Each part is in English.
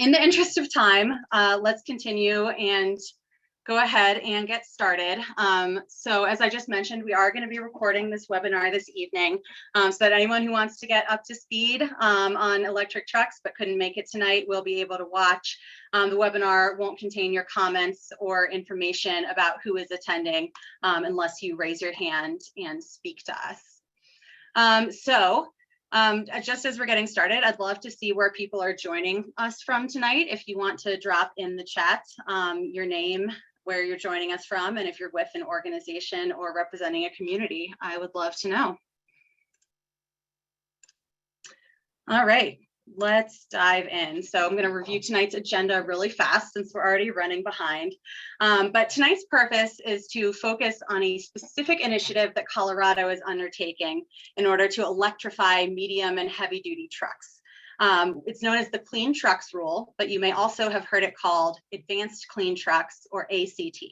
In the interest of time, let's continue and go ahead and get started. So as I just mentioned, we are going to be recording this webinar this evening so that anyone who wants to get up to speed on electric trucks but couldn't make it tonight will be able to watch. The webinar won't contain your comments or information about who is attending unless you raise your hand and speak to us. Just as we're getting started, I'd love to see where people are joining us from tonight. If you want to drop in the chat your name, where you're joining us from, and if you're with an organization or representing a community, I would love to know. All right, let's dive in. So I'm going to review tonight's agenda really fast since we're already running behind. But tonight's purpose is to focus on a specific initiative that Colorado is undertaking in order to electrify medium and heavy duty trucks. It's known as the Clean Trucks Rule, but you may also have heard it called Advanced Clean Trucks, or ACT.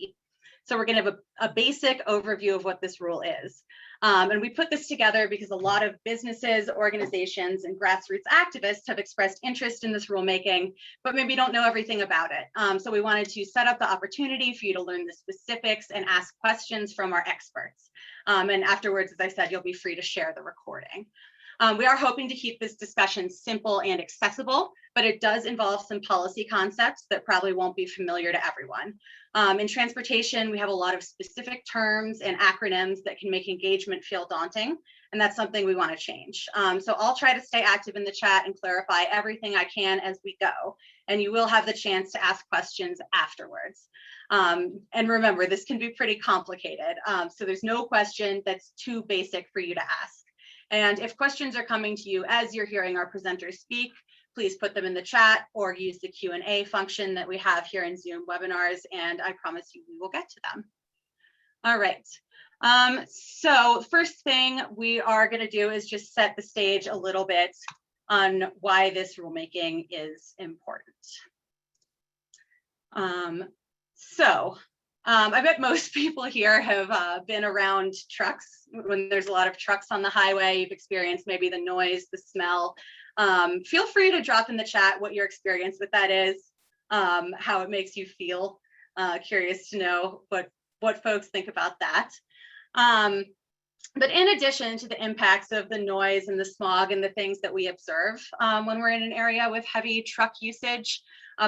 So we're going to have a basic overview of what this rule is. And we put this together because a lot of businesses, organizations, and grassroots activists have expressed interest in this rulemaking, but maybe don't know everything about it. So we wanted to set up the opportunity for you to learn the specifics and ask questions from our experts. And afterwards, as I said, you'll be free to share the recording. We are hoping to keep this discussion simple and accessible, but it does involve some policy concepts that probably won't be familiar to everyone. In transportation, we have a lot of specific terms and acronyms that can make engagement feel daunting, and that's something we want to change. So I'll try to stay active in the chat and clarify everything I can as we go, and you will have the chance to ask questions afterwards. And remember, this can be pretty complicated, so there's no question that's too basic for you to ask. And if questions are coming to you as you're hearing our presenters speak, please put them in the chat or use the Q&A function that we have here in Zoom webinars, and I promise you we will get to them. All right. So first thing we are going to do is just set the stage a little bit on why this rulemaking is important. I bet most people here have been around trucks. When there's a lot of trucks on the highway, you've experienced maybe the noise, the smell. Feel free to drop in the chat what your experience with that is, how it makes you feel. Curious to know what folks think about that. But in addition to the impacts of the noise and the smog and the things that we observe when we're in an area with heavy truck usage,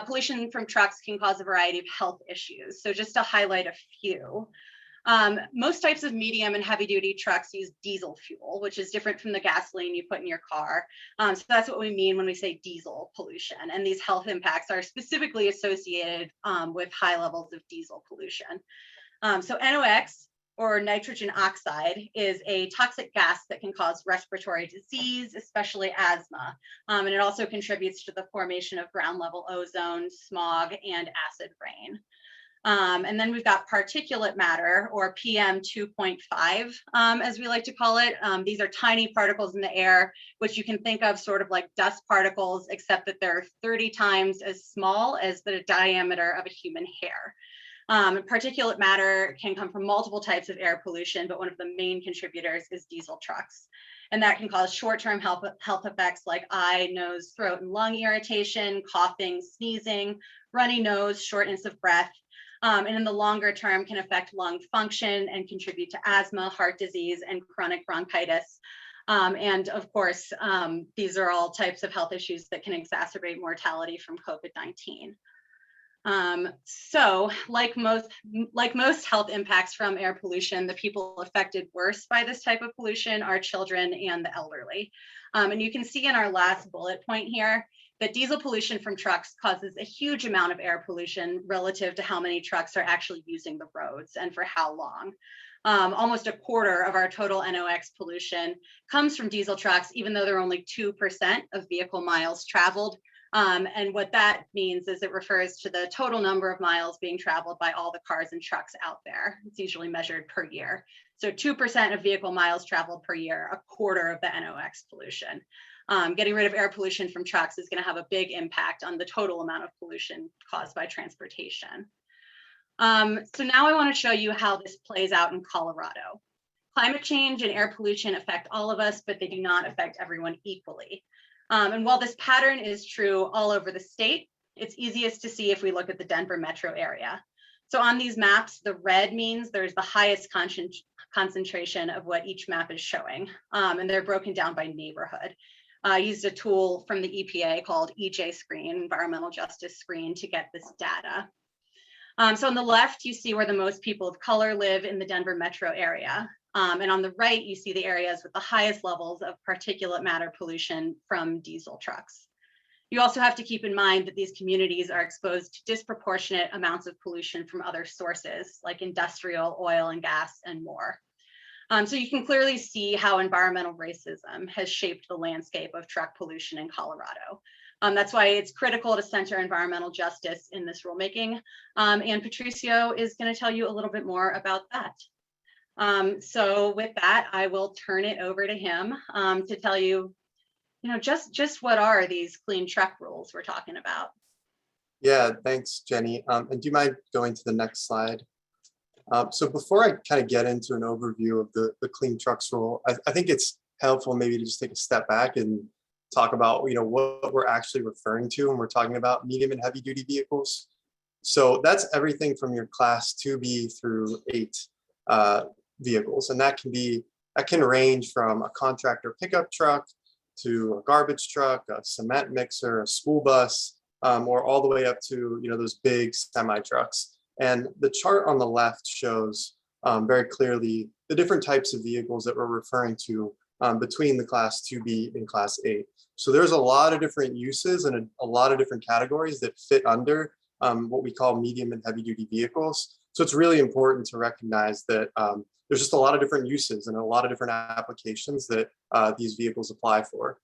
pollution from trucks can cause a variety of health issues. So just to highlight a few, most types of medium and heavy duty trucks use diesel fuel, which is different from the gasoline you put in your car. So that's what we mean when we say diesel pollution. And these health impacts are specifically associated with high levels of diesel pollution. So NOx, or nitrogen oxide, is a toxic gas that can cause respiratory disease, especially asthma. And it also contributes to the formation of ground level ozone, smog, and acid rain. And then we've got particulate matter, or PM 2.5, as we like to call it. These are tiny particles in the air, which you can think of sort of like dust particles, except that they're 30 times as small as the diameter of a human hair. Particulate matter can come from multiple types of air pollution, but one of the main contributors is diesel trucks. And that can cause short-term health effects like eye, nose, throat, and lung irritation, coughing, sneezing, runny nose, shortness of breath. And in the longer term can affect lung function and contribute to asthma, heart disease, and chronic bronchitis. And of course, these are all types of health issues that can exacerbate mortality from COVID-19. So like most health impacts from air pollution, the people affected worst by this type of pollution are children and the elderly. And you can see in our last bullet point here that diesel pollution from trucks causes a huge amount of air pollution relative to how many trucks are actually using the roads and for how long. Almost a quarter of our total NOx pollution comes from diesel trucks, even though they're only 2% of vehicle miles traveled. And what that means is it refers to the total number of miles being traveled by all the cars and trucks out there. It's usually measured per year. So 2% of vehicle miles traveled per year, a quarter of the NOx pollution. Getting rid of air pollution from trucks is going to have a big impact on the total amount of pollution caused by transportation. So now I want to show you how this plays out in Colorado. Climate change and air pollution affect all of us, but they do not affect everyone equally. And while this pattern is true all over the state, It's easiest to see if we look at the Denver metro area. So on these maps, the red means there's the highest concentration of what each map is showing, and they're broken down by neighborhood. I used a tool from the EPA called EJ Screen, Environmental Justice Screen, to get this data. So on the left, you see where the most people of color live in the Denver metro area. And on the right, you see the areas with the highest levels of particulate matter pollution from diesel trucks. You also have to keep in mind that these communities are exposed to disproportionate amounts of pollution from other sources like industrial, oil and gas, and more. So you can clearly see how environmental racism has shaped the landscape of truck pollution in Colorado. That's why it's critical to center environmental justice in this rulemaking. And Patricio is going to tell you a little bit more about that. So with that, I will turn it over to him to tell you, just what are these clean truck rules we're talking about? Yeah, thanks, Jenny. And do you mind going to the next slide? So before I kind of get into an overview of the clean trucks rule, I think it's helpful maybe to just take a step back and talk about what we're actually referring to when we're talking about medium and heavy duty vehicles. So that's everything from your class 2B through 8 vehicles, and that can range from a contractor pickup truck to a garbage truck, a cement mixer, a school bus, or all the way up to those big semi trucks. And the chart on the left shows very clearly the different types of vehicles that we're referring to between the class 2B and class 8. So there's a lot of different uses and a lot of different categories that fit under what we call medium and heavy duty vehicles. So it's really important to recognize that there's just a lot of different uses and a lot of different applications that these vehicles apply for.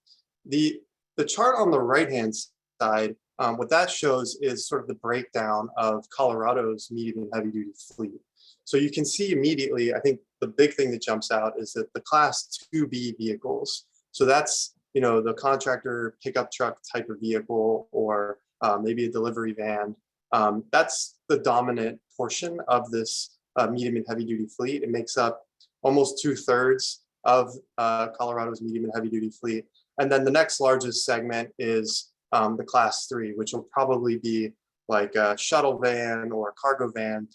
The chart on the right-hand side, what that shows is sort of the breakdown of Colorado's medium and heavy duty fleet. So you can see immediately, I think the big thing that jumps out is that the class 2B vehicles, so that's the contractor pickup truck type of vehicle, or maybe a delivery van, that's the dominant portion of this medium and heavy duty fleet. It makes up almost 2/3 of Colorado's medium and heavy duty fleet. And then the next largest segment is the class 3, which will probably be like a shuttle van or a cargo van,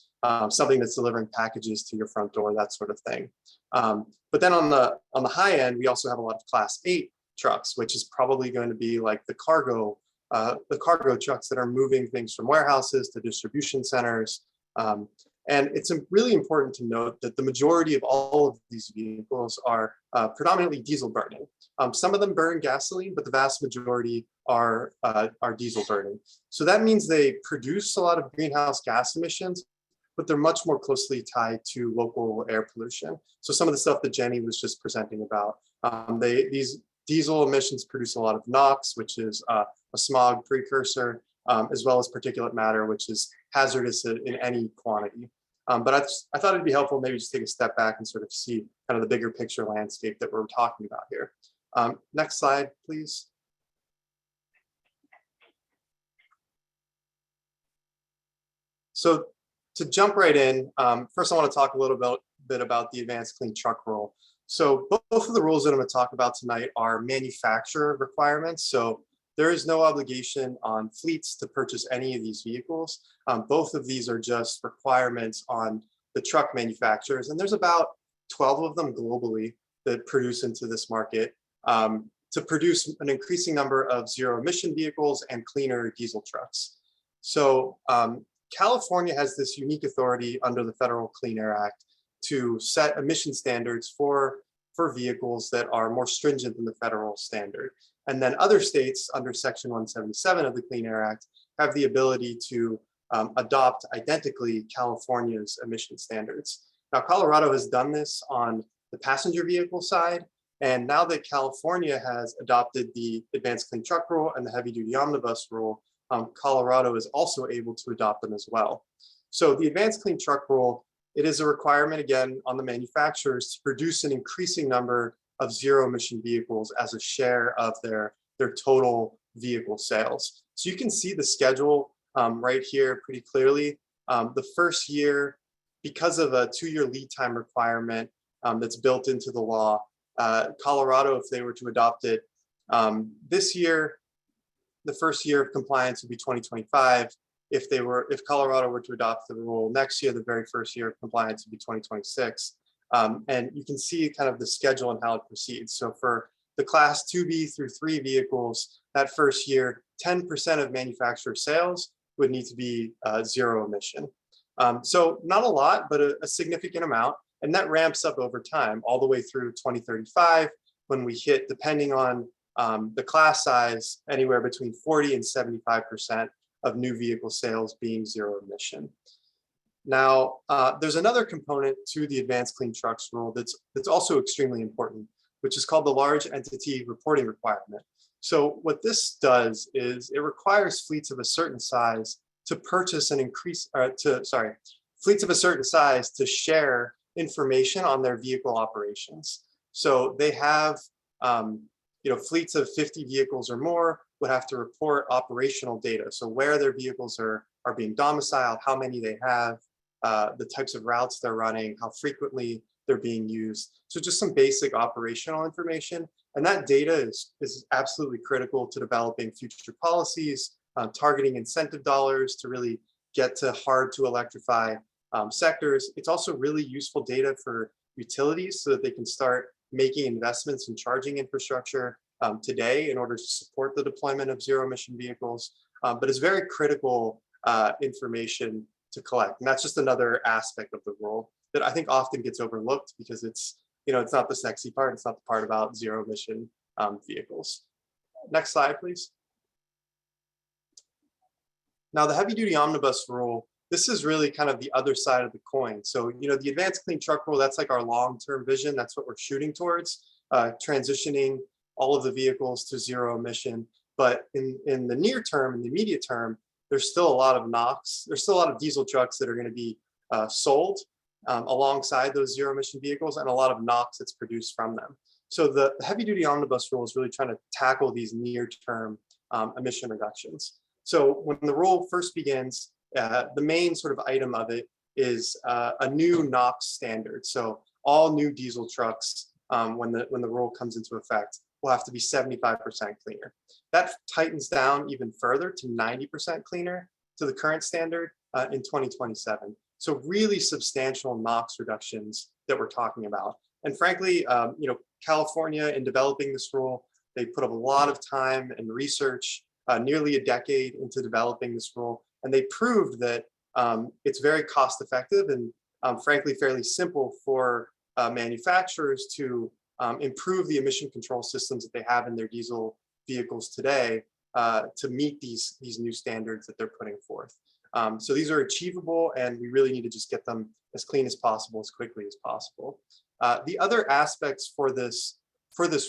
something that's delivering packages to your front door, that sort of thing. But then on the high end, we also have a lot of class 8 trucks, which is probably going to be like the cargo trucks that are moving things from warehouses to distribution centers. And it's really important to note that the majority of all of these vehicles are predominantly diesel burning. Some of them burn gasoline, but the vast majority are diesel burning. So that means they produce a lot of greenhouse gas emissions, but they're much more closely tied to local air pollution. So some of the stuff that Jenny was just presenting about, these diesel emissions produce a lot of NOx, which is a smog precursor, as well as particulate matter, which is hazardous in any quantity. But I thought it'd be helpful maybe just take a step back and sort of see kind of the bigger picture landscape that we're talking about here. Next slide, please. So to jump right in, first I want to talk a little bit about the Advanced Clean Truck Rule. So both of the rules that I'm going to talk about tonight are manufacturer requirements. So there is no obligation on fleets to purchase any of these vehicles. Both of these are just requirements on the truck manufacturers. And there's about 12 of them globally that produce into this market to produce an increasing number of zero-emission vehicles and cleaner diesel trucks. So California has this unique authority under the Federal Clean Air Act to set emission standards for vehicles that are more stringent than the federal standard. And then other states under Section 177 of the Clean Air Act have the ability to adopt identically California's emission standards. Now, Colorado has done this on the passenger vehicle side. And now that California has adopted the Advanced Clean Truck Rule and the Heavy Duty Omnibus Rule, Colorado is also able to adopt them as well. So the Advanced Clean Truck Rule, it is a requirement, again, on the manufacturers to produce an increasing number of zero-emission vehicles as a share of their total vehicle sales. So you can see the schedule right here pretty clearly. The first year, because of a 2-year lead time requirement that's built into the law, Colorado, if they were to adopt it this year, the first year of compliance would be 2025. If Colorado were to adopt the rule next year, the very first year of compliance would be 2026. And you can see kind of the schedule and how it proceeds. So for the class 2B through 3 vehicles, that first year, 10% of manufacturer sales would need to be zero emission. So not a lot, but a significant amount. And that ramps up over time, all the way through 2035, when we hit, depending on the class size, anywhere between 40 and 75% of new vehicle sales being zero emission. Now, there's another component to the Advanced Clean Trucks rule that's also extremely important, which is called the large entity reporting requirement. So what this does is it requires fleets of a certain size to purchase and fleets of a certain size to share information on their vehicle operations. So they have, fleets of 50 vehicles or more would have to report operational data. So where their vehicles are being domiciled, how many they have, the types of routes they're running, how frequently they're being used. So just some basic operational information. And that data is absolutely critical to developing future policies, targeting incentive dollars to really get to hard to electrify sectors. It's also really useful data for utilities so that they can start making investments in charging infrastructure today in order to support the deployment of zero emission vehicles. But it's very critical information to collect. And that's just another aspect of the rule that I think often gets overlooked because it's not the sexy part. It's not the part about zero emission vehicles. Next slide, please. Now, the heavy duty omnibus rule, this is really kind of the other side of the coin. So, the Advanced Clean Truck rule, that's like our long-term vision. That's what we're shooting towards, transitioning all of the vehicles to zero emission. But in the near term, in the immediate term, there's still a lot of NOx. There's still a lot of diesel trucks that are going to be sold alongside those zero emission vehicles, and a lot of NOx that's produced from them. So the heavy duty omnibus rule is really trying to tackle these near term emission reductions. So when the rule first begins, the main sort of item of it is a new NOx standard. So all new diesel trucks, when the rule comes into effect, will have to be 75% cleaner. That tightens down even further to 90% cleaner to the current standard in 2027. So really substantial NOx reductions that we're talking about. And frankly, California, in developing this rule, they put up a lot of time and research, nearly a decade into developing this rule. And they proved that it's very cost effective and frankly, fairly simple for manufacturers to improve the emission control systems that they have in their diesel vehicles today to meet these new standards that they're putting forth. So these are achievable, and we really need to just get them as clean as possible, as quickly as possible. The other aspects for this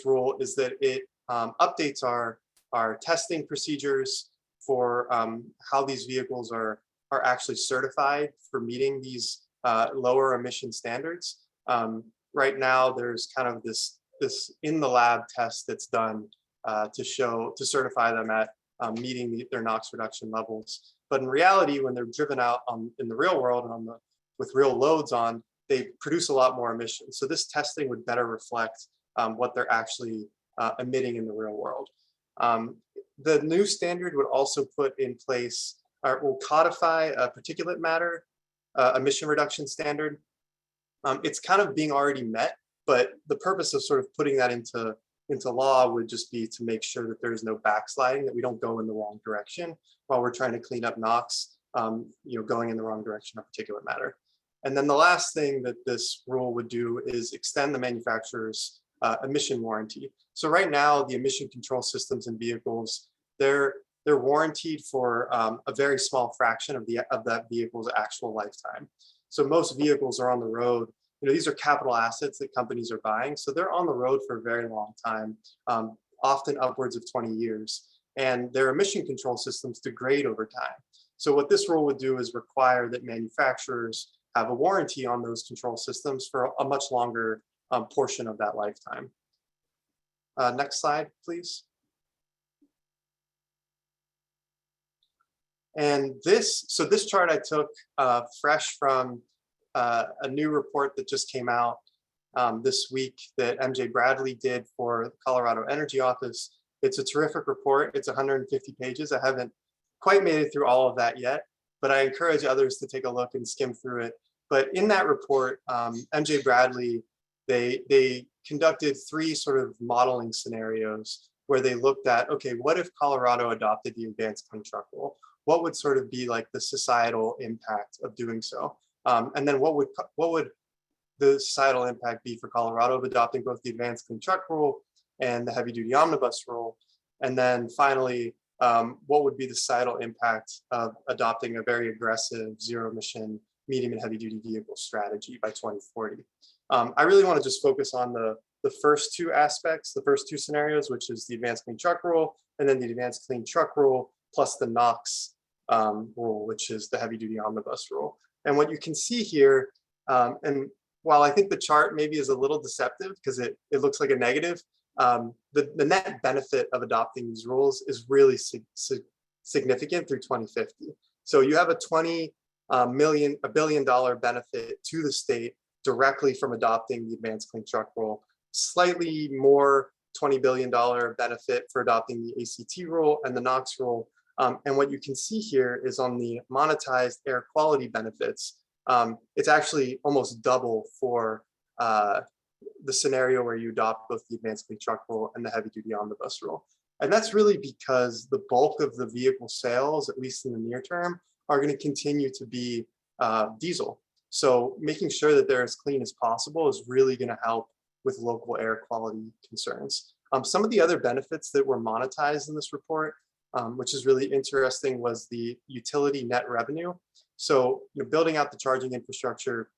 rule is that it updates our testing procedures for how these vehicles are actually certified for meeting these lower emission standards. Right now, there's kind of this in the lab test that's done to certify them at meeting their NOx reduction levels. But in reality, when they're driven out in the real world and with real loads on, they produce a lot more emissions. So this testing would better reflect what they're actually emitting in the real world. The new standard would also put in place, or will codify a particulate matter emission reduction standard. It's kind of being already met, but the purpose of sort of putting that into law would just be to make sure that there's no backsliding, that we don't go in the wrong direction while we're trying to clean up NOx, going in the wrong direction of particulate matter. And then the last thing that this rule would do is extend the manufacturer's emission warranty. So right now, the emission control systems in vehicles, they're warranted for a very small fraction of that vehicle's actual lifetime. So most vehicles are on the road. These are capital assets that companies are buying. So they're on the road for a very long time, often upwards of 20 years. And their emission control systems degrade over time. So what this rule would do is require that manufacturers have a warranty on those control systems for a much longer portion of that lifetime. Next slide, please. And this chart I took fresh from a new report that just came out this week that MJ Bradley did for the Colorado Energy Office. It's a terrific report. It's 150 pages. I haven't quite made it through all of that yet, but I encourage others to take a look and skim through it. But in that report, MJ Bradley, they conducted 3 sort of modeling scenarios where they looked at, okay, what if Colorado adopted the advanced clean truck rule? What would sort of be like the societal impact of doing so? And then what would the societal impact be for Colorado of adopting both the advanced clean truck rule and the heavy duty omnibus rule? And then finally, what would be the societal impact of adopting a very aggressive zero emission medium and heavy duty vehicle strategy by 2040? I really want to just focus on the first 2 aspects, the first 2 scenarios, which is the advanced clean truck rule and then the advanced clean truck rule plus the NOx rule, which is the heavy duty omnibus rule. And what you can see here, and while I think the chart maybe is a little deceptive because it looks like a negative, the net benefit of adopting these rules is really significant through 2050. So you have a $1 billion benefit to the state directly from adopting the advanced clean truck rule, slightly more $20 billion benefit for adopting the ACT rule and the NOx rule. And what you can see here is on the monetized air quality benefits, it's actually almost double for the scenario where you adopt both the advanced clean truck rule and the heavy duty omnibus rule. And that's really because the bulk of the vehicle sales, at least in the near term, are going to continue to be diesel. So making sure that they're as clean as possible is really going to help with local air quality concerns. Some of the other benefits that were monetized in this report, which is really interesting, was the utility net revenue. So building out the charging infrastructure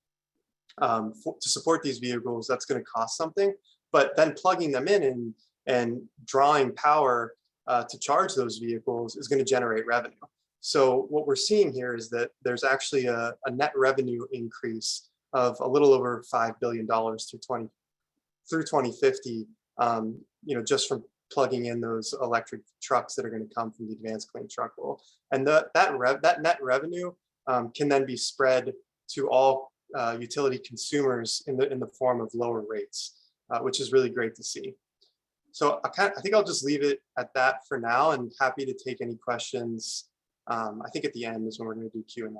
to support these vehicles, that's going to cost something, but then plugging them in and drawing power to charge those vehicles is going to generate revenue. So what we're seeing here is that there's actually a net revenue increase of a little over $5 billion through 2050, just from plugging in those electric trucks that are going to come from the advanced clean truck rule. And that net revenue can then be spread to all utility consumers in the form of lower rates, which is really great to see. So I think I'll just leave it at that for now, and happy to take any questions. I think at the end is when we're going to do Q&A.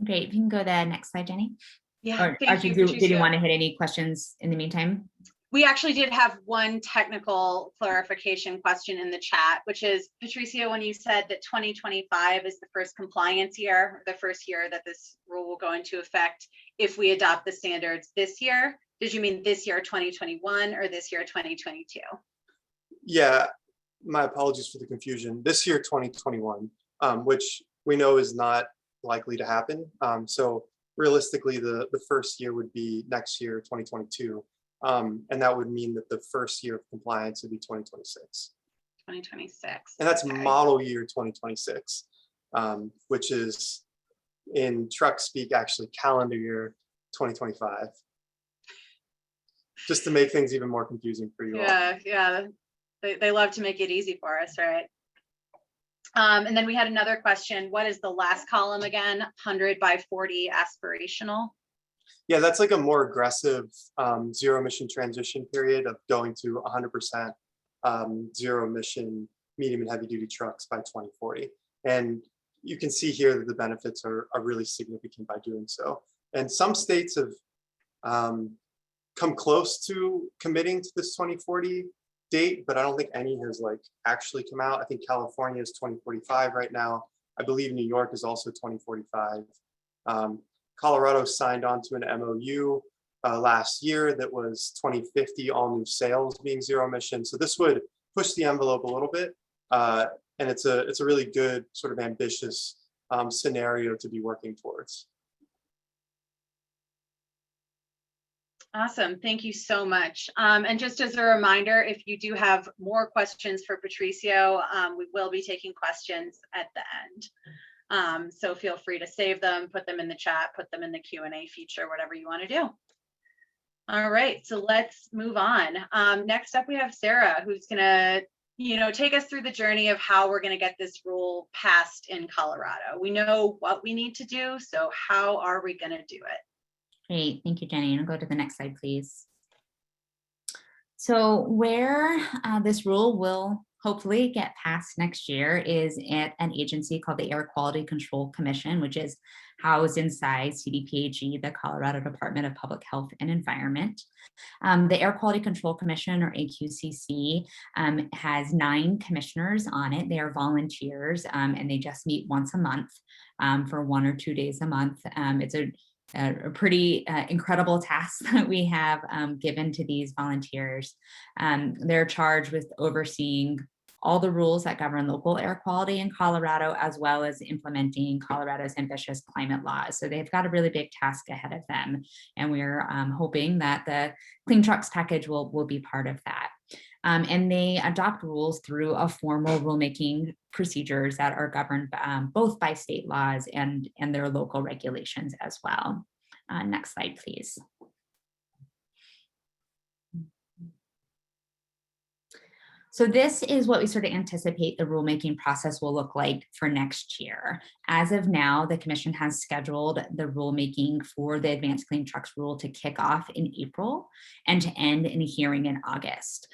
Great. If you can go to the next slide, Jenny. Yeah, Or thank you, did you want to hit any questions in the meantime? We actually did have one technical clarification question in the chat, which is, Patricio, when you said that 2025 is the first compliance year, the first year that this rule will go into effect if we adopt the standards this year, did you mean this year 2021 or this year 2022? Yeah, my apologies for the confusion. This year 2021, which we know is not likely to happen. So realistically, the first year would be next year, 2022. And that would mean that the first year of compliance would be 2026. 2026. And that's okay. Model year 2026, which is in truck speak, actually calendar year 2025. Just to make things even more confusing for you all. Yeah. They love to make it easy for us, right? And then we had another question. What is the last column again? 100 by 40 aspirational? Yeah, that's like a more aggressive zero emission transition period of going to 100% zero emission medium and heavy duty trucks by 2040. And you can see here that the benefits are really significant by doing so. And some states have come close to committing to this 2040 date, but I don't think any has actually come out. I think California is 2045 right now. I believe New York is also 2045. Colorado signed on to an MOU last year that was 2050, all new sales being zero emission. So this would push the envelope a little bit. And it's a really good sort of ambitious scenario to be working towards. Awesome. Thank you so much. And just as a reminder, if you do have more questions for Patricio, we will be taking questions at the end. So feel free to save them, put them in the chat, put them in the Q&A feature, whatever you want to do. All right, so let's move on. Next up, we have Sarah, who's going to take us through the journey of how we're going to get this rule passed in Colorado. We know what we need to do, so how are we going to do it? Great, thank you, Jenny. And go to the next slide, please. So where this rule will hopefully get passed next year is at an agency called the Air Quality Control Commission, which is housed inside CDPHE, the Colorado Department of Public Health and Environment. The Air Quality Control Commission, or AQCC, has 9 commissioners on it. They are volunteers, and they just meet once a month for 1 or 2 days a month. It's a pretty incredible task that we have given to these volunteers. They're charged with overseeing all the rules that govern local air quality in Colorado, as well as implementing Colorado's ambitious climate laws. So they've got a really big task ahead of them. And we're hoping that the Clean Trucks package will be part of that. And they adopt rules through a formal rulemaking procedures that are governed both by state laws and their local regulations as well. Next slide, please. So this is what we sort of anticipate the rulemaking process will look like for next year. As of now, the commission has scheduled the rulemaking for the Advanced Clean Trucks rule to kick off in April and to end in a hearing in August.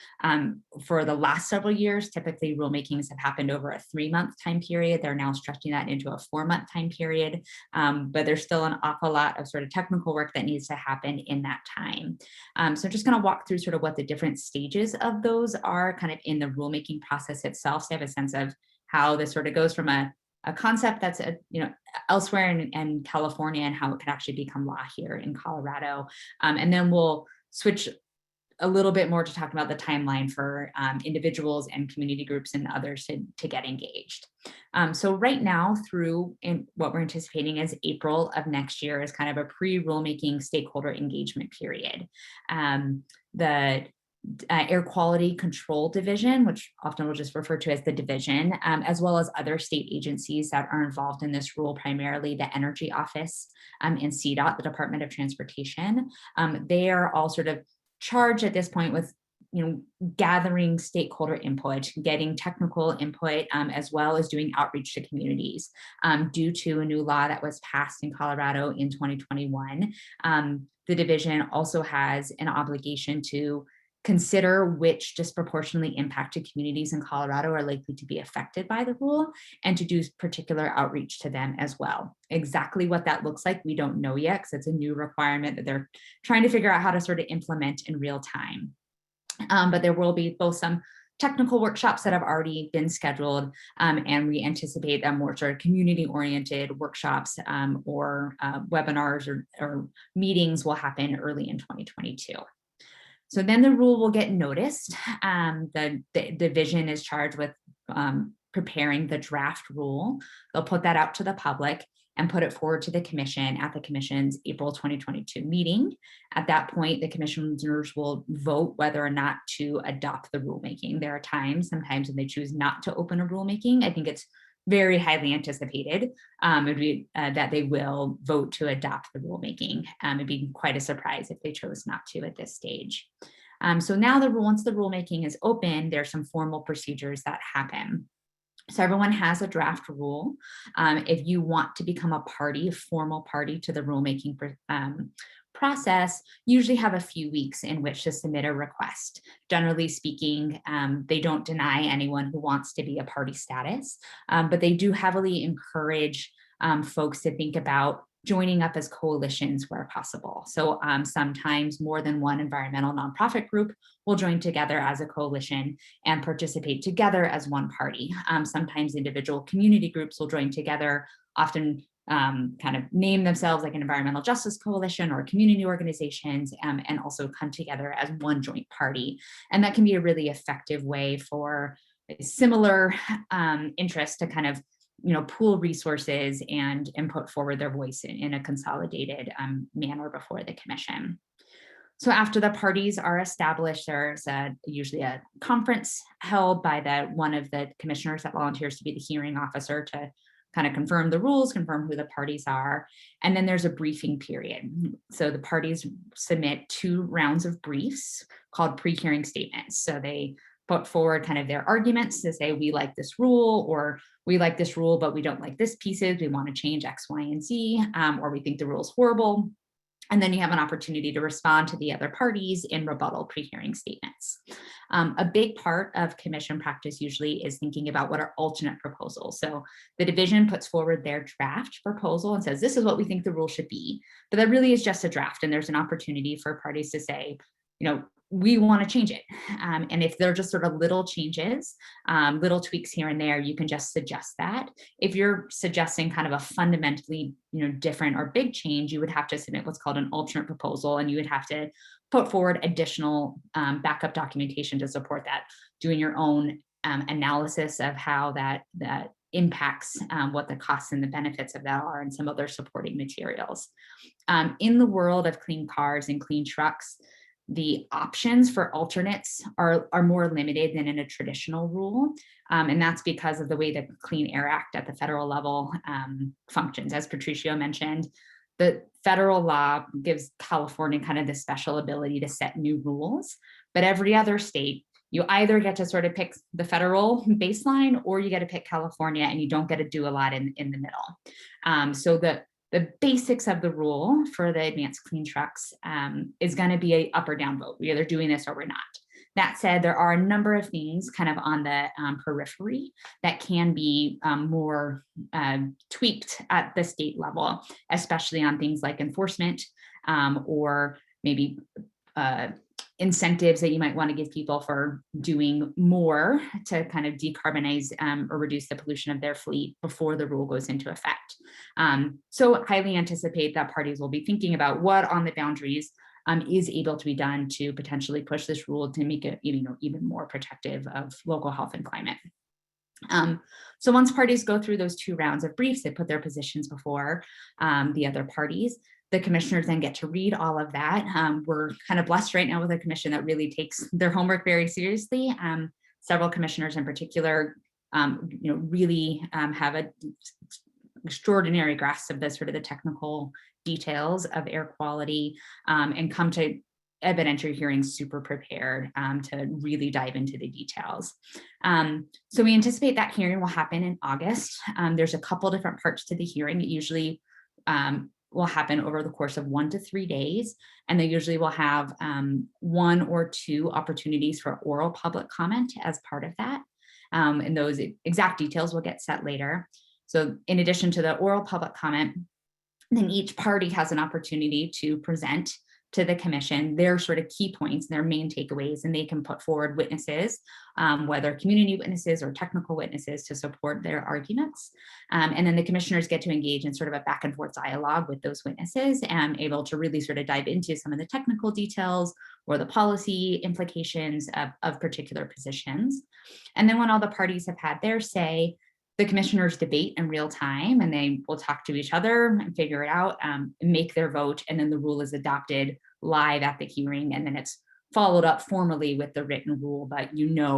For the last several years, typically rulemakings have happened over a 3-month time period. They're now stretching that into a 4-month time period, but there's still an awful lot of sort of technical work that needs to happen in that time. So just going to walk through sort of what the different stages of those are kind of in the rulemaking process itself, so you have a sense of how this sort of goes from a concept that's elsewhere in California and how it can actually become law here in Colorado. And then we'll switch a little bit more to talk about the timeline for individuals and community groups and others to get engaged. So right now what we're anticipating is April of next year is kind of a pre-rulemaking stakeholder engagement period. The Air Quality Control Division, which often we'll just refer to as the division, as well as other state agencies that are involved in this rule, primarily the Energy Office and CDOT, the Department of Transportation. They are all sort of charged at this point with gathering stakeholder input, getting technical input, as well as doing outreach to communities. Due to a new law that was passed in Colorado in 2021, the division also has an obligation to consider which disproportionately impacted communities in Colorado are likely to be affected by the rule and to do particular outreach to them as well. Exactly what that looks like, we don't know yet because it's a new requirement that they're trying to figure out how to sort of implement in real time. But there will be both some technical workshops that have already been scheduled, and we anticipate that more sort of community-oriented workshops or webinars or meetings will happen early in 2022. So then the rule will get noticed. The division is charged with preparing the draft rule. They'll put that out to the public and put it forward to the commission at the commission's April 2022 meeting. At that point, the commissioners will vote whether or not to adopt the rulemaking. There are sometimes when they choose not to open a rulemaking. I think it's very highly anticipated that they will vote to adopt the rulemaking. It'd be quite a surprise if they chose not to at this stage. So now once the rulemaking is open, there's some formal procedures that happen. So everyone has a draft rule. If you want to become a formal party to the rulemaking process, usually have a few weeks in which to submit a request. Generally speaking, they don't deny anyone who wants to be a party status, but they do heavily encourage folks to think about joining up as coalitions where possible. So sometimes more than one environmental nonprofit group will join together as a coalition and participate together as one party. Sometimes individual community groups will join together, often kind of name themselves like an environmental justice coalition or community organizations, and also come together as one joint party. And that can be a really effective way for similar interests to kind of pool resources and put forward their voice in a consolidated manner before the commission. So after the parties are established, there's usually a conference held by one of the commissioners that volunteers to be the hearing officer to kind of confirm the rules, confirm who the parties are. And then there's a briefing period. So the parties submit 2 rounds of briefs called pre-hearing statements. So they put forward kind of their arguments to say, we like this rule, or we like this rule, but we don't like this pieces. We want to change X, Y, and Z, or we think the rule is horrible. And then you have an opportunity to respond to the other parties in rebuttal pre-hearing statements. A big part of commission practice usually is thinking about what are alternate proposals. So the division puts forward their draft proposal and says, this is what we think the rule should be. But that really is just a draft, and there's an opportunity for parties to say, we want to change it. And if they're just sort of little changes, little tweaks here and there, you can just suggest that. If you're suggesting kind of a fundamentally, different or big change, you would have to submit what's called an alternate proposal, and you would have to put forward additional backup documentation to support that, doing your own analysis of how that impacts what the costs and the benefits of that are, and some other supporting materials. In the world of clean cars and clean trucks, the options for alternates are more limited than in a traditional rule. And that's because of the way the Clean Air Act at the federal level functions. As Patricio mentioned, the federal law gives California kind of the special ability to set new rules, but every other state, you either get to sort of pick the federal baseline, or you get to pick California, and you don't get to do a lot in the middle. So the basics of the rule for the advanced clean trucks is going to be a up or down vote. We're either doing this or we're not. That said, there are a number of things kind of on the periphery that can be more tweaked at the state level, especially on things like enforcement or maybe incentives that you might want to give people for doing more to kind of decarbonize or reduce the pollution of their fleet before the rule goes into effect. So highly anticipate that parties will be thinking about what on the boundaries is able to be done to potentially push this rule to make it even more protective of local health and climate. So once parties go through those 2 rounds of briefs, they put their positions before the other parties. The commissioners then get to read all of that. We're kind of blessed right now with a commission that really takes their homework very seriously. Several commissioners in particular, really have an extraordinary grasp of the sort of the technical details of air quality and come to evidentiary hearings super prepared to really dive into the details. So we anticipate that hearing will happen in August. There's a couple different parts to the hearing. It usually will happen over the course of 1 to 3 days. And they usually will have 1 or 2 opportunities for oral public comment as part of that. And those exact details will get set later. So in addition to the oral public comment, then each party has an opportunity to present to the commission their sort of key points, their main takeaways, and they can put forward witnesses, whether community witnesses or technical witnesses, to support their arguments. And then the commissioners get to engage in sort of a back and forth dialogue with those witnesses and able to really sort of dive into some of the technical details or the policy implications of particular positions. And then when all the parties have had their say, the commissioners debate in real time, and they will talk to each other and figure it out, make their vote, and then the rule is adopted live at the hearing, and then it's followed up formally with the written rule, but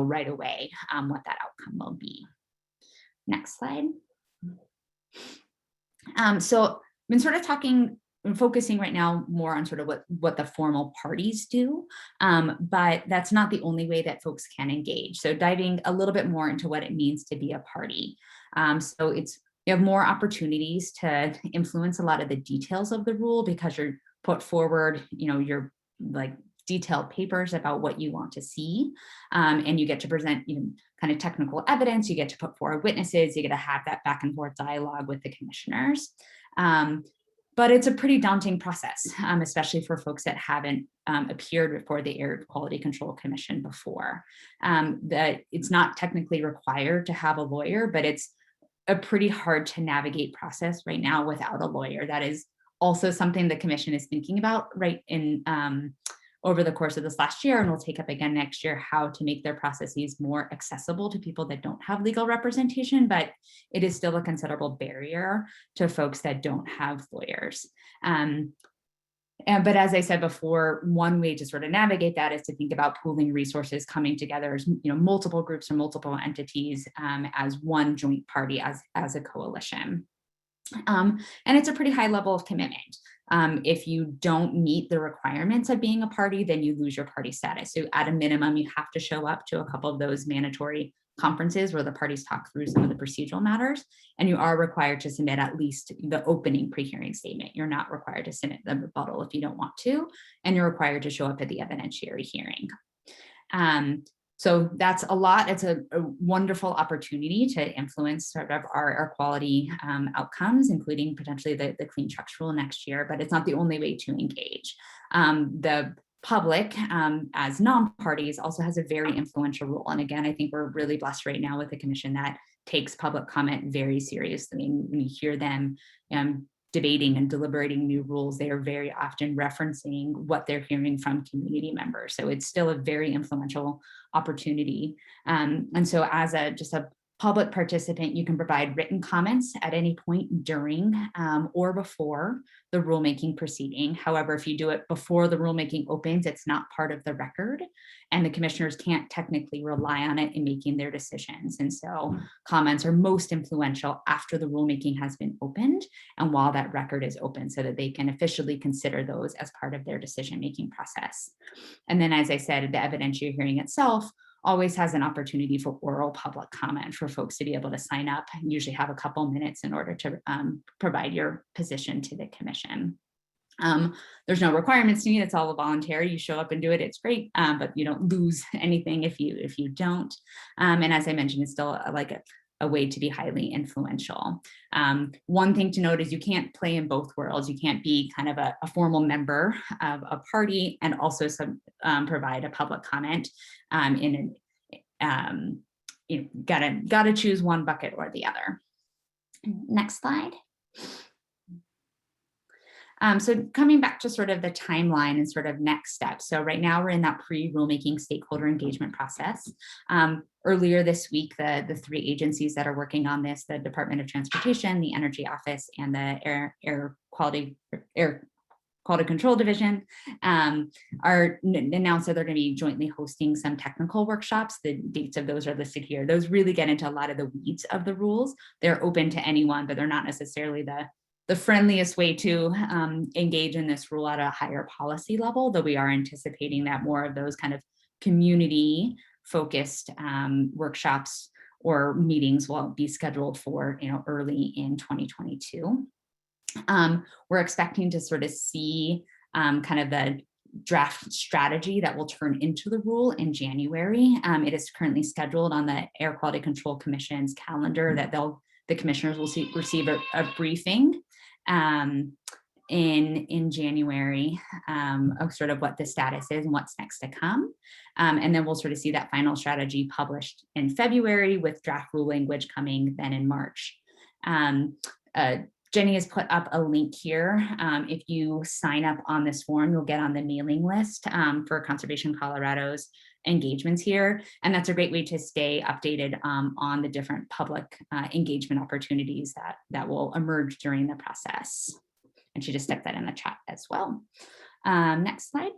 right away what that outcome will be. Next slide. So I've been sort of focusing right now more on sort of what the formal parties do, but that's not the only way that folks can engage. So diving a little bit more into what it means to be a party. So you have more opportunities to influence a lot of the details of the rule because you're put forward, your detailed papers about what you want to see, and you get to present kind of technical evidence. You get to put forward witnesses. You get to have that back and forth dialogue with the commissioners. But it's a pretty daunting process, especially for folks that haven't appeared before the Air Quality Control Commission before. That it's not technically required to have a lawyer, but it's a pretty hard to navigate process right now without a lawyer. That is also something the commission is thinking about over the course of this last year, and we'll take up again next year, how to make their processes more accessible to people that don't have legal representation, but it is still a considerable barrier to folks that don't have lawyers. But as I said before, one way to sort of navigate that is to think about pooling resources, coming together as multiple groups or multiple entities as one joint party, as a coalition. And it's a pretty high level of commitment. If you don't meet the requirements of being a party, then you lose your party status. So at a minimum, you have to show up to a couple of those mandatory conferences where the parties talk through some of the procedural matters, and you are required to submit at least the opening pre-hearing statement. You're not required to submit the rebuttal if you don't want to, and you're required to show up at the evidentiary hearing. So that's a lot. It's a wonderful opportunity to influence sort of our air quality outcomes, including potentially the Clean Trucks Rule next year, but it's not the only way to engage. The public as non-parties also has a very influential role. And again, I think we're really blessed right now with a commission that takes public comment very seriously. And when you hear them debating and deliberating new rules, they are very often referencing what they're hearing from community members. So it's still a very influential opportunity. And so as just a public participant, you can provide written comments at any point during or before the rulemaking proceeding. However, if you do it before the rulemaking opens, it's not part of the record, and the commissioners can't technically rely on it in making their decisions. And so comments are most influential after the rulemaking has been opened and while that record is open, so that they can officially consider those as part of their decision-making process. And then, as I said, the evidentiary hearing itself always has an opportunity for oral public comment for folks to be able to sign up and usually have a couple minutes in order to provide your position to the commission. There's no requirements to me. It's all voluntary. You show up and do it. It's great, but you don't lose anything if you don't. And as I mentioned, it's still like a way to be highly influential. One thing to note is you can't play in both worlds. You can't be kind of a formal member of a party and also provide a public comment you gotta choose one bucket or the other. Next slide. So coming back to sort of the timeline and sort of next steps. So right now we're in that pre-rulemaking stakeholder engagement process. Earlier this week, the three agencies that are working on this, the Department of Transportation, the Energy Office, and the Air Quality Control Division announced that they're going to be jointly hosting some technical workshops. The dates of those are listed here. Those really get into a lot of the weeds of the rules. They're open to anyone, but they're not necessarily the friendliest way to engage in this rule at a higher policy level, though we are anticipating that more of those kind of community focused workshops or meetings will be scheduled for early in 2022. We're expecting to sort of see kind of the draft strategy that will turn into the rule in January. It is currently scheduled on the Air Quality Control Commission's calendar that the commissioners will receive a briefing in January of sort of what the status is and what's next to come. And then we'll sort of see that final strategy published in February with draft rule language coming then in March. Jenny has put up a link here. If you sign up on this form, you'll get on the mailing list for Conservation Colorado's engagements here. And that's a great way to stay updated on the different public engagement opportunities that will emerge during the process. And she just stuck that in the chat as well. Next slide.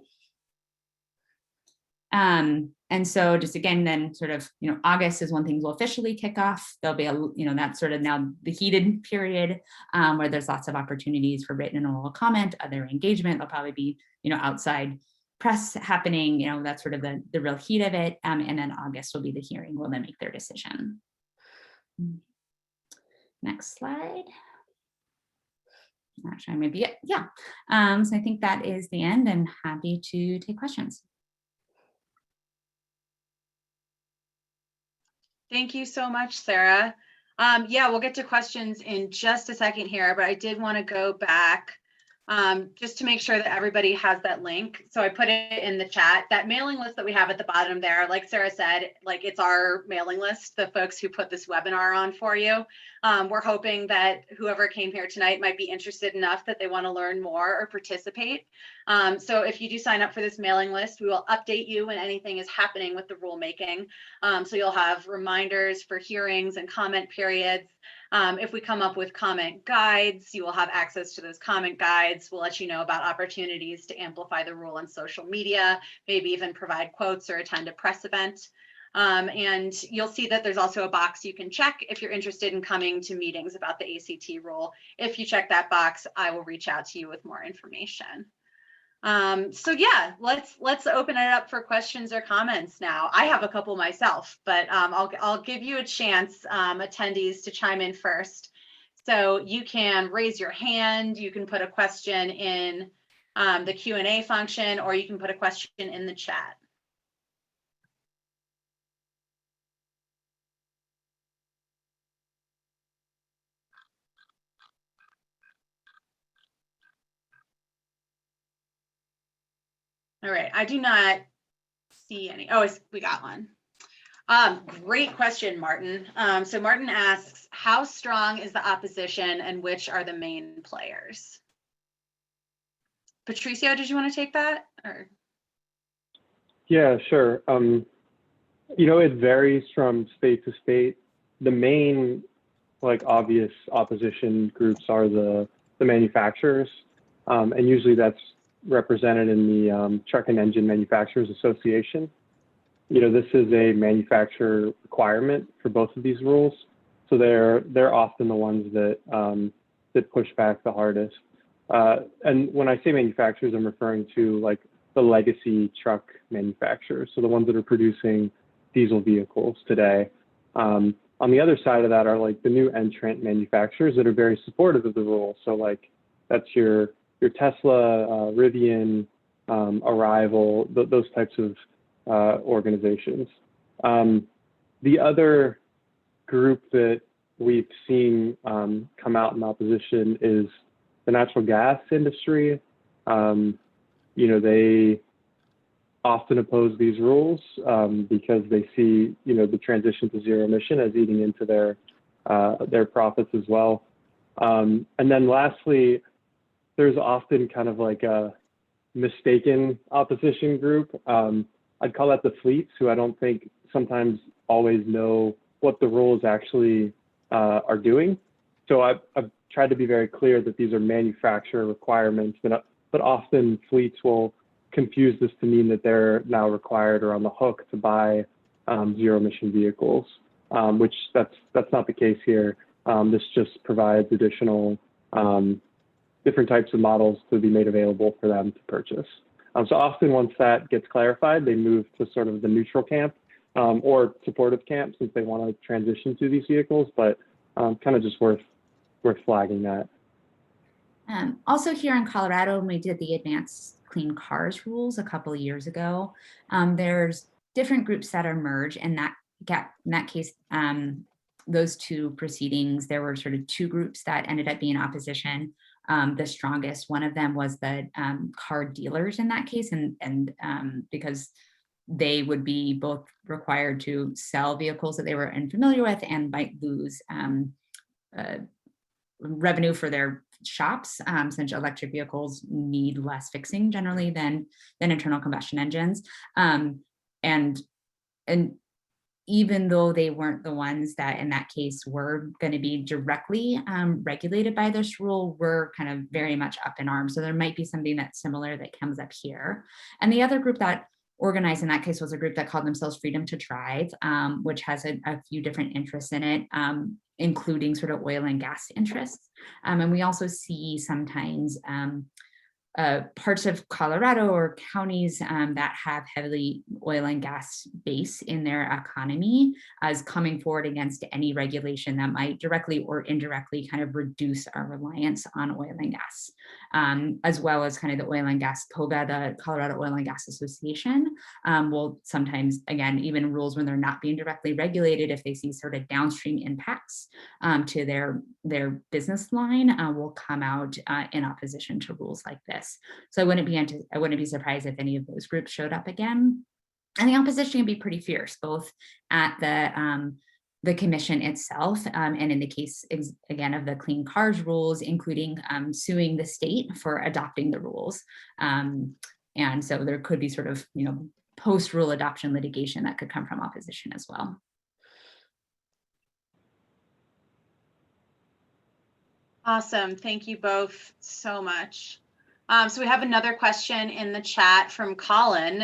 And so just again, then sort of, August is when things will officially kick off. There'll be that's sort of now the heated period where there's lots of opportunities for written and oral comment, other engagement. There'll probably be, outside press happening, that's sort of the real heat of it. And then August will be the hearing where they make their decision. Next slide. Actually, maybe it. Yeah. So I think that is the end, and happy to take questions. Thank you so much, Sarah. Yeah, we'll get to questions in just a second here, but I did want to go back just to make sure that everybody has that link. So I put it in the chat. That mailing list that we have at the bottom there, like Sarah said, it's our mailing list, the folks who put this webinar on for you. We're hoping that whoever came here tonight might be interested enough that they want to learn more or participate. So if you do sign up for this mailing list, we will update you when anything is happening with the rulemaking. So you'll have reminders for hearings and comment periods. If we come up with comment guides, you will have access to those comment guides. We'll let you know about opportunities to amplify the rule on social media, maybe even provide quotes or attend a press event. And you'll see that there's also a box you can check if you're interested in coming to meetings about the ACT rule. If you check that box, I will reach out to you with more information. So yeah, let's open it up for questions or comments now. I have a couple myself, but I'll give you a chance, attendees, to chime in first. So you can raise your hand, you can put a question in the Q&A function, or you can put a question in the chat. All right, I do not see any. Oh, we got one. Great question, Martin. So Martin asks, how strong is the opposition and which are the main players? Patricio, did you want to take that? Or? Yeah, sure. It varies from state to state. The main, obvious opposition groups are the manufacturers, and usually that's represented in the Truck and Engine Manufacturers Association. This is a manufacturer requirement for both of these rules, so they're often the ones that push back the hardest. And when I say manufacturers, I'm referring to the legacy truck manufacturers, so the ones that are producing diesel vehicles today. On the other side of that are the new entrant manufacturers that are very supportive of the rule. So that's your Tesla, Rivian, Arrival, those types of organizations. The other group that we've seen come out in opposition is the natural gas industry. They often oppose these rules because they see, the transition to zero emission as eating into their profits as well. And then lastly, there's often kind of a mistaken opposition group. I'd call that the fleets, who I don't think sometimes always know what the rules actually are doing. So I've tried to be very clear that these are manufacturer requirements, but often fleets will confuse this to mean that they're now required or on the hook to buy zero emission vehicles, which that's not the case here. This just provides additional different types of models to be made available for them to purchase. So often once that gets clarified, they move to sort of the neutral camp or supportive camp, since they want to transition to these vehicles, but kind of just worth flagging that. Also here in Colorado, when we did the Advanced Clean Cars rules a couple of years ago, there's different groups that are merged, and in that case, those two proceedings, there were sort of two groups that ended up being opposition. The strongest, one of them was the car dealers in that case, and because they would be both required to sell vehicles that they were unfamiliar with and might lose revenue for their shops, since electric vehicles need less fixing generally than internal combustion engines. And even though they weren't the ones that in that case were going to be directly regulated by this rule, were kind of very much up in arms. So there might be something that's similar that comes up here. And the other group that organized in that case was a group that called themselves Freedom to Drive, which has a few different interests in it, including sort of oil and gas interests. And we also see sometimes parts of Colorado or counties that have heavily oil and gas base in their economy as coming forward against any regulation that might directly or indirectly kind of reduce our reliance on oil and gas, as well as kind of the oil and gas COGA, the Colorado Oil and Gas Association, will sometimes, again, even rules when they're not being directly regulated, if they see sort of downstream impacts to their business line, will come out in opposition to rules like this. So I wouldn't be surprised if any of those groups showed up again. And the opposition can be pretty fierce, both at the commission itself, and in the case, again, of the Clean Cars rules, including suing the state for adopting the rules. And so there could be sort of, post-rule adoption litigation that could come from opposition as well. Awesome. Thank you both so much. So we have another question in the chat from Colin,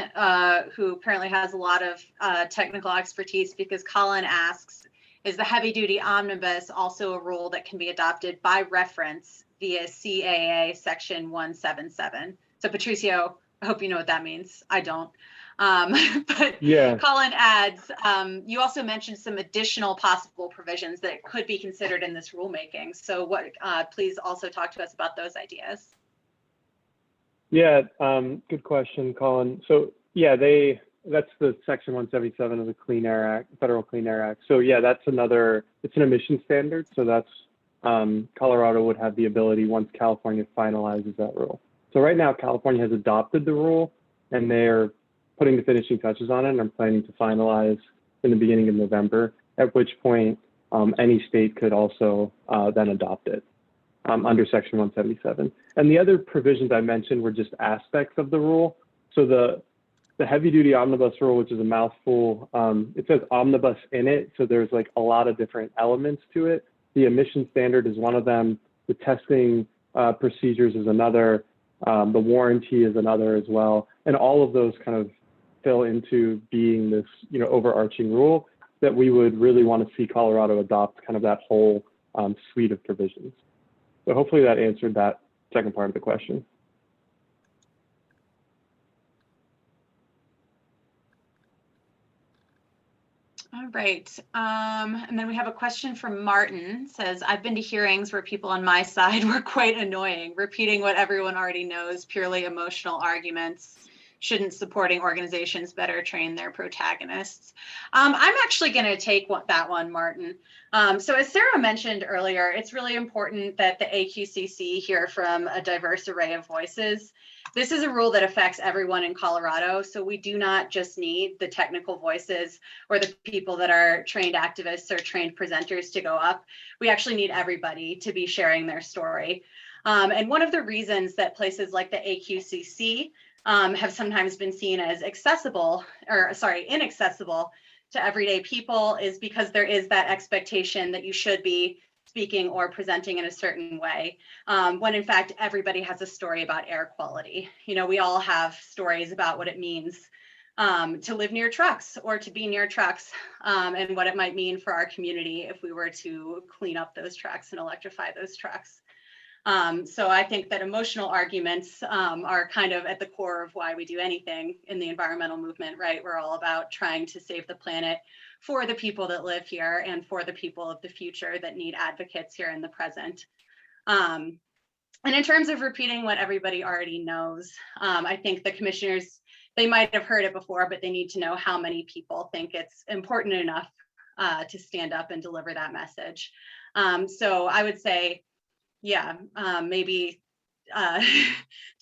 who apparently has a lot of technical expertise, because Colin asks, is the heavy duty omnibus also a rule that can be adopted by reference via CAA section 177? So Patricio, I hope you know what that means. I don't. But Yeah. Colin adds, you also mentioned some additional possible provisions that could be considered in this rulemaking. So what, please also talk to us about those ideas. Yeah, good question, Colin. So yeah, that's the section 177 of the Clean Air Act, Federal Clean Air Act. So yeah, that's another, it's an emission standard. So that's, Colorado would have the ability once California finalizes that rule. So right now, California has adopted the rule and they're putting the finishing touches on it and are planning to finalize in the beginning of November, at which point any state could also then adopt it. Under section 177. And the other provisions I mentioned were just aspects of the rule. So the heavy duty omnibus rule, which is a mouthful, it says omnibus in it. So there's like a lot of different elements to it. The emission standard is one of them. The testing procedures is another. The warranty is another as well. And all of those kind of fill into being this, you know, overarching rule that we would really want to see Colorado adopt, kind of that whole suite of provisions. So hopefully that answered that second part of the question. All right. And then we have a question from Martin. It says, I've been to hearings where people on my side were quite annoying, repeating what everyone already knows, purely emotional arguments. Shouldn't supporting organizations better train their protagonists? I'm actually going to take that one, Martin. So as Sarah mentioned earlier, it's really important that the AQCC hear from a diverse array of voices. This is a rule that affects everyone in Colorado, so we do not just need the technical voices or the people that are trained activists or trained presenters to go up. We actually need everybody to be sharing their story. And one of the reasons that places like the AQCC have sometimes been seen as inaccessible to everyday people is because there is that expectation that you should be speaking or presenting in a certain way, when in fact everybody has a story about air quality. You know, we all have stories about what it means to live near trucks or to be near trucks, and what it might mean for our community if we were to clean up those trucks and electrify those trucks. So I think that emotional arguments are kind of at the core of why we do anything in the environmental movement, right? We're all about trying to save the planet for the people that live here and for the people of the future that need advocates here in the present. And in terms of repeating what everybody already knows, I think the commissioners, they might have heard it before, but they need to know how many people think it's important enough to stand up and deliver that message. So I would say, yeah, maybe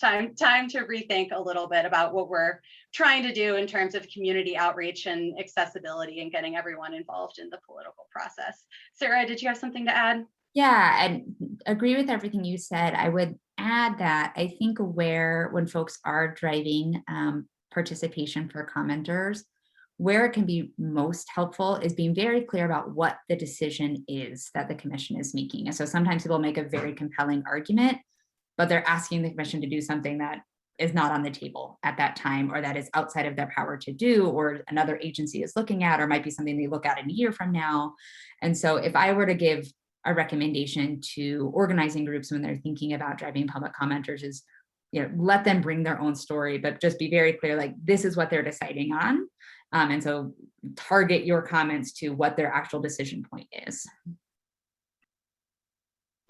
time to rethink a little bit about what we're trying to do in terms of community outreach and accessibility and getting everyone involved in the political process. Sarah, did you have something to add? Yeah, I agree with everything you said. I would add that I think when folks are driving participation for commenters, where it can be most helpful is being very clear about what the decision is that the commission is making. And so sometimes people make a very compelling argument, but they're asking the commission to do something that is not on the table at that time, or that is outside of their power to do, or another agency is looking at, or might be something they look at in a year from now. And so if I were to give a recommendation to organizing groups when they're thinking about driving public commenters is, you know, let them bring their own story, but just be very clear, like this is what they're deciding on. And so target your comments to what their actual decision point is.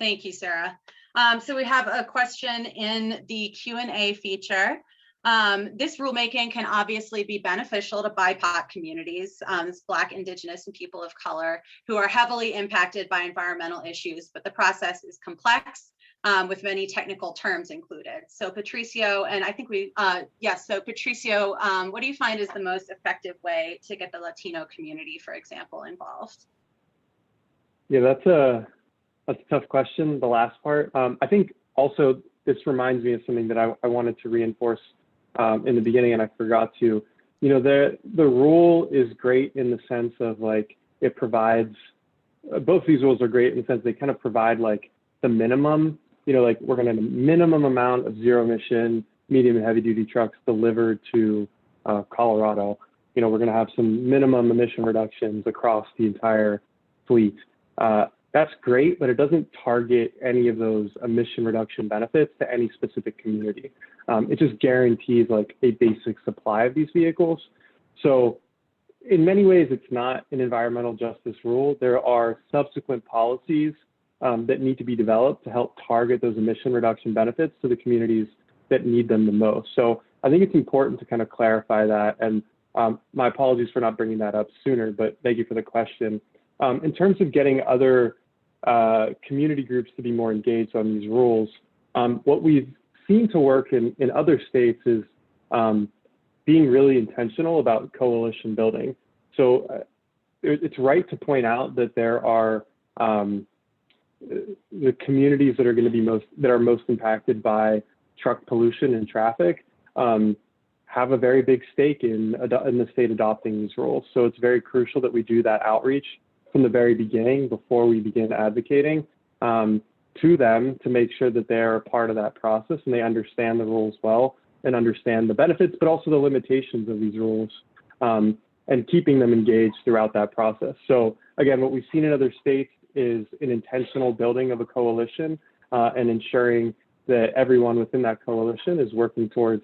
Thank you, Sarah. So we have a question in the Q&A feature. This rulemaking can obviously be beneficial to BIPOC communities, Black, Indigenous, and people of color who are heavily impacted by environmental issues, but the process is complex with many technical terms included. So Patricio, and I think so Patricio, what do you find is the most effective way to get the Latino community, for example, involved? Yeah, that's a tough question, the last part. I think also this reminds me of something that I wanted to reinforce in the beginning, and I forgot to. You know, the rule is great in the sense of like it provides, both these rules are great in the sense they kind of provide like the minimum like we're going to minimum amount of zero emission, medium and heavy duty trucks delivered to Colorado. We're going to have some minimum emission reductions across the entire fleet. That's great, but it doesn't target any of those emission reduction benefits to any specific community. It just guarantees like a basic supply of these vehicles. So in many ways, it's not an environmental justice rule. There are subsequent policies that need to be developed to help target those emission reduction benefits to the communities that need them the most. So I think it's important to kind of clarify that. And my apologies for not bringing that up sooner, but thank you for the question. In terms of getting other community groups to be more engaged on these rules, what we've seen to work in other states is being really intentional about coalition building. So it's right to point out that there are the communities that are going to be most impacted by truck pollution and traffic have a very big stake in the state adopting these rules. So it's very crucial that we do that outreach from the very beginning before we begin advocating to them to make sure that they're a part of that process and they understand the rules well and understand the benefits, but also the limitations of these rules, and keeping them engaged throughout that process. So again, what we've seen in other states is an intentional building of a coalition and ensuring that everyone within that coalition is working towards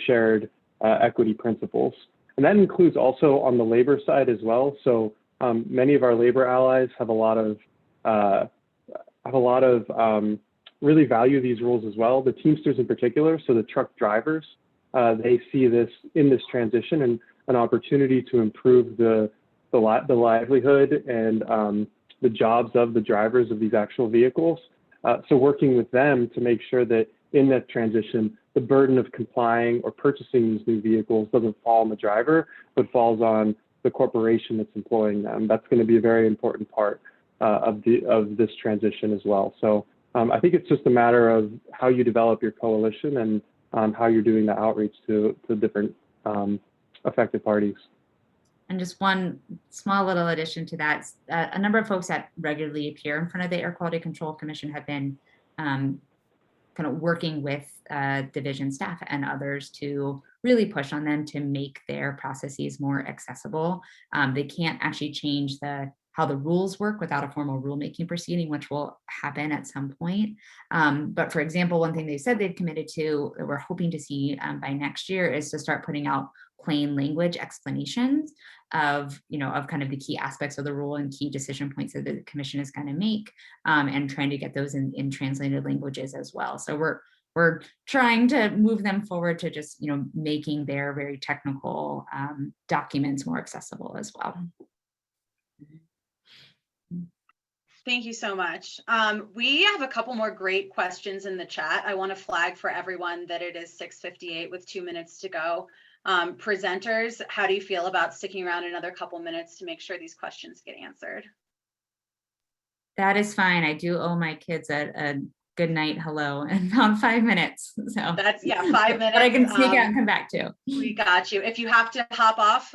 shared equity principles. And that includes also on the labor side as well. So many of our labor allies have a lot of really value these rules as well. The Teamsters in particular, so the truck drivers, they see this in this transition and an opportunity to improve the livelihood and the jobs of the drivers of these actual vehicles. So working with them to make sure that in that transition, the burden of complying or purchasing these new vehicles doesn't fall on the driver, but falls on the corporation that's employing them. That's going to be a very important part of this transition as well. So I think it's just a matter of how you develop your coalition and how you're doing the outreach to different affected parties. And just one small little addition to that, a number of folks that regularly appear in front of the Air Quality Control Commission have been kind of working with division staff and others to really push on them to make their processes more accessible. They can't actually change how the rules work without a formal rulemaking proceeding, which will happen at some point. But for example, one thing they said they've committed to that we're hoping to see by next year is to start putting out plain language explanations of kind of the key aspects of the rule and key decision points that the commission is going to make, and trying to get those in translated languages as well. So we're trying to move them forward to just making their very technical documents more accessible as well. Thank you so much. We have a couple more great questions in the chat. I want to flag for everyone that it is 6:58 with 2 minutes to go. Presenters, how do you feel about sticking around another couple minutes to make sure these questions get answered? That is fine. I do owe my kids a good night hello in about 5 minutes. So that's 5 minutes. But I can sneak out and come back to. We got you. If you have to hop off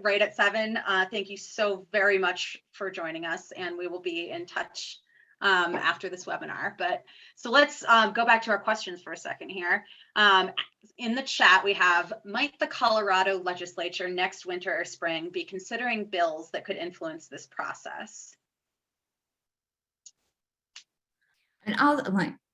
right at 7, thank you so very much for joining us, and we will be in touch after this webinar. But so let's go back to our questions for a second here. In the chat, we have, might the Colorado legislature next winter or spring be considering bills that could influence this process? And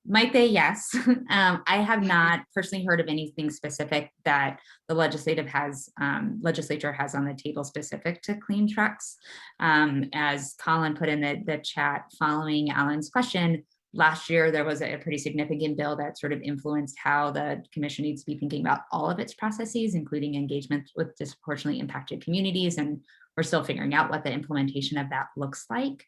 might they? Yes. I have not personally heard of anything specific that the legislature has on the table specific to clean trucks. As Colin put in the chat following Alan's question, last year there was a pretty significant bill that sort of influenced how the commission needs to be thinking about all of its processes, including engagement with disproportionately impacted communities, and we're still figuring out what the implementation of that looks like.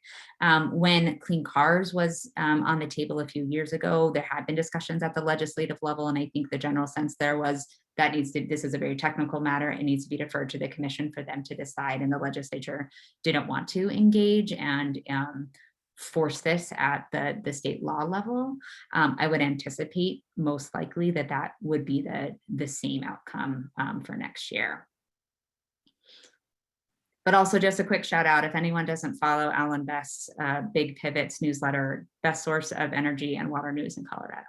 When Clean Cars was on the table a few years ago, there had been discussions at the legislative level, and I think the general sense there was that this is a very technical matter. It needs to be deferred to the commission for them to decide, and the legislature didn't want to engage and force this at the state law level. I would anticipate most likely that would be the same outcome for next year. But also just a quick shout out, if anyone doesn't follow Alan Best's Big Pivots newsletter, best source of energy and water news in Colorado.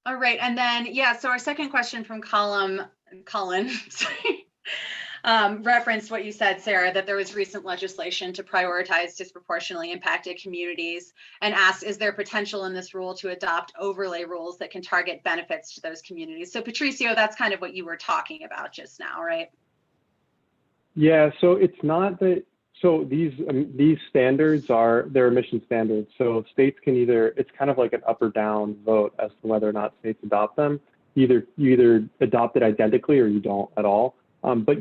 All right, and then, yeah, so our second question from Colin, sorry, referenced what you said, Sarah, that there was recent legislation to prioritize disproportionately impacted communities, and asked, is there potential in this rule to adopt overlay rules that can target benefits to those communities? So Patricio, that's kind of what you were talking about just now, right? Yeah, so it's not that, so these standards they're emission standards. So states can it's kind of like an up or down vote as to whether or not states adopt them. You either adopt it identically or you don't at all. But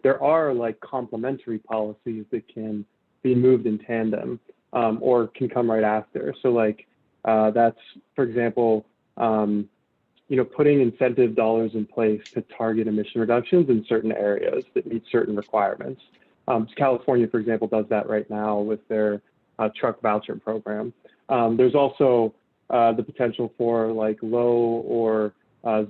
there are like complementary policies that can be moved in tandem or can come right after. So like that's, for example, putting incentive dollars in place to target emission reductions in certain areas that meet certain requirements. California, for example, does that right now with their truck voucher program. There's also the potential for like low or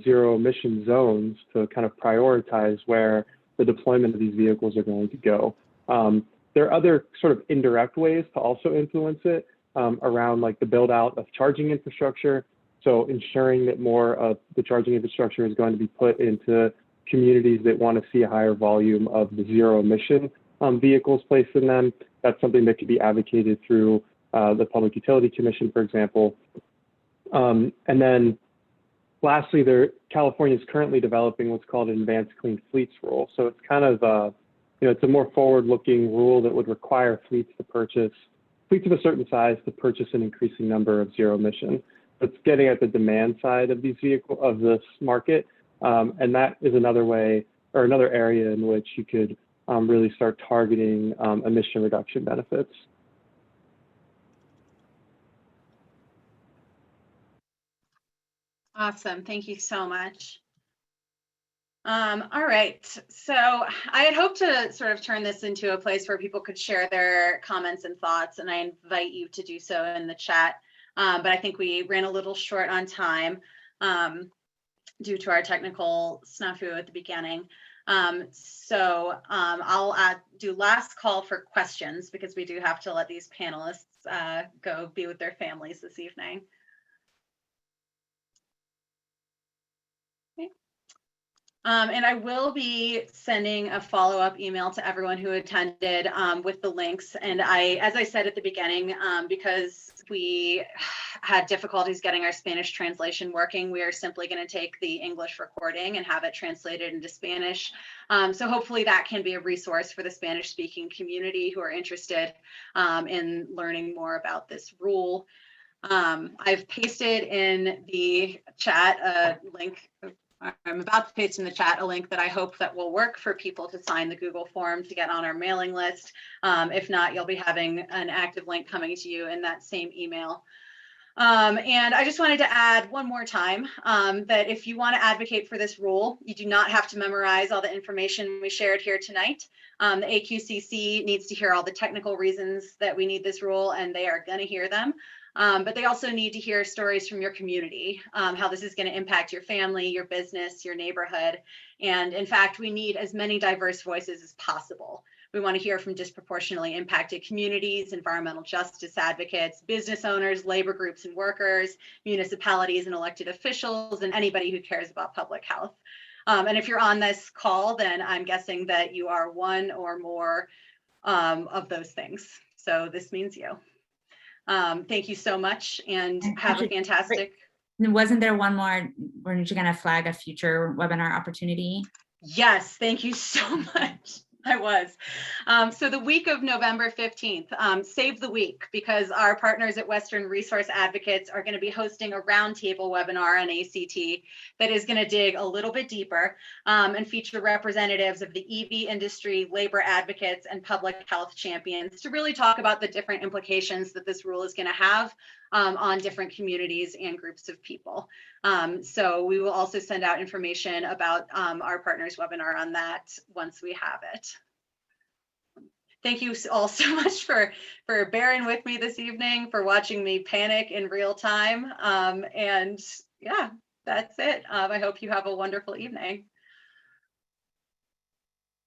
zero emission zones to kind of prioritize where the deployment of these vehicles are going to go. There are other sort of indirect ways to also influence it around like the build out of charging infrastructure. So ensuring that more of the charging infrastructure is going to be put into communities that want to see a higher volume of the zero emission vehicles placed in them. That's something that could be advocated through the Public Utility Commission, for example. And then lastly, California is currently developing what's called an advanced clean fleets rule. So it's kind of, it's a more forward-looking rule that would require fleets of a certain size to purchase an increasing number of zero emission. It's getting at the demand side of this market. And that is another way or another area in which you could really start targeting emission reduction benefits. Awesome, thank you so much. All right, so I had hoped to sort of turn this into a place where people could share their comments and thoughts, and I invite you to do so in the chat. But I think we ran a little short on time due to our technical snafu at the beginning. So I'll do last call for questions because we do have to let these panelists go be with their families this evening. Okay. And I will be sending a follow-up email to everyone who attended with the links. And as I said at the beginning, because we had difficulties getting our Spanish translation working, we are simply going to take the English recording and have it translated into Spanish. So hopefully that can be a resource for the Spanish-speaking community who are interested in learning more about this rule. I've pasted in the chat a link. I'm about to paste in the chat a link that I hope that will work for people to sign the Google form to get on our mailing list. If not, you'll be having an active link coming to you in that same email. And I just wanted to add one more time that if you want to advocate for this rule, you do not have to memorize all the information we shared here tonight. The AQCC needs to hear all the technical reasons that we need this rule, and they are going to hear them. But they also need to hear stories from your community, how this is going to impact your family, your business, your neighborhood. And in fact, we need as many diverse voices as possible. We want to hear from disproportionately impacted communities, environmental justice advocates, business owners, labor groups and workers, municipalities and elected officials, and anybody who cares about public health. And if you're on this call, then I'm guessing that you are one or more of those things. So this means you. Thank you so much and have a fantastic. Wasn't there one more? Weren't you going to flag a future webinar opportunity? Yes, thank you so much. I was. So the week of November 15th, save the week, because our partners at Western Resource Advocates are going to be hosting a roundtable webinar on ACT that is going to dig a little bit deeper and feature representatives of the EV industry, labor advocates, and public health champions to really talk about the different implications that this rule is going to have on different communities and groups of people. So we will also send out information about our partners webinar on that once we have it. Thank you all so much for bearing with me this evening, for watching me panic in real time. And yeah, That's it. I hope you have a wonderful evening.